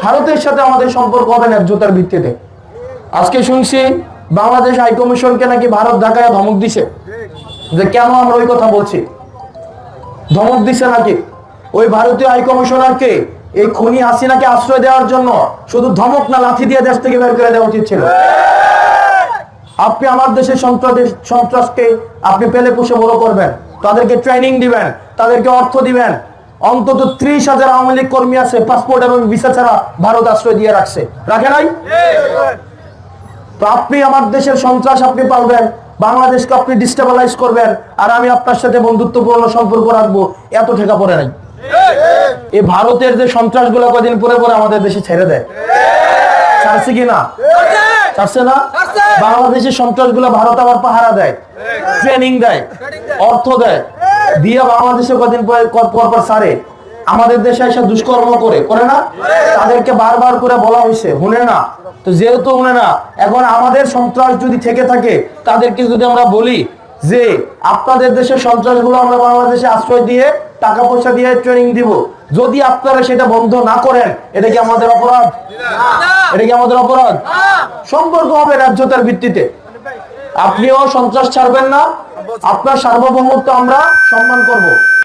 ভারতের সাথে আমাদের সম্পর্ক হবে ন্যায্যতার ভিত্তিতে। আজকে শুনছি বাংলাদেশ হাই কমিশনকে নাকি ভারত ঢাকায় ধমক দিছে, যে কেন আমরা ওই কথা বলছি। ধমক দিছে নাকি ওই ভারতীয় হাই কমিশনারকে এই খুনি হাসিনাকে আশ্রয় দেওয়ার জন্য শুধু ধমক না, লাঠি দিয়ে দেশ থেকে বের করে দেওয়া উচিত ছিল। আপনি আমার দেশের সন্ত্রাসকে আপনি পেলে পুষে বড় করবেন, তাদেরকে ট্রেনিং দিবেন, তাদেরকে অর্থ দিবেন। অন্তত 30,000 আওয়ামী লীগ কর্মী আছে পাসপোর্ট এবং ভিসা ছাড়া ভারত আশ্রয় দিয়ে রাখছে, রাখে নাই? তো আপনি আমার দেশের সন্ত্রাস আপনি পালবেন, বাংলাদেশকে আপনি ডিস্টেবিলাইজ করবেন, আর আমি আপনার সাথে বন্ধুত্বপূর্ণ সম্পর্ক রাখবো, এত ঠেকা পড়ে নাই। এই ভারতের যে সন্ত্রাস গুলো কদিন পরে পরে আমাদের দেশে ছেড়ে দেয়, ছাড়ছে কি না? ছাড়ছে না? বাংলাদেশের সন্ত্রাস গুলো ভারত আবার পাহারা দেয়, ট্রেনিং দেয়, অর্থ দেয়, দিয়ে বাংলাদেশে কদিন পর ছাড়ে। আমাদের দেশে এসে দুষ্কর্ম করে না? তাদেরকে বারবার করে বলা হয়েছে, শুনে না। তো যেহেতু শুনে না, এখন আমাদের সন্ত্রাস যদি থেকে থাকে, তাদেরকে যদি আমরা বলি যে আপনাদের দেশের সন্ত্রাস গুলো আমরা বাংলাদেশে আশ্রয় দিয়ে টাকা পয়সা দিয়ে ট্রেনিং দিব, যদি আপনারা সেটা বন্ধ না করেন, এটা কি আমাদের অপরাধ? এটা কি আমাদের অপরাধ? সম্পর্ক হবে ন্যায্যতার ভিত্তিতে। আপনিও সন্ত্রাস ছাড়বেন না, আপনার সার্বভৌমত্ব আমরা সম্মান করব।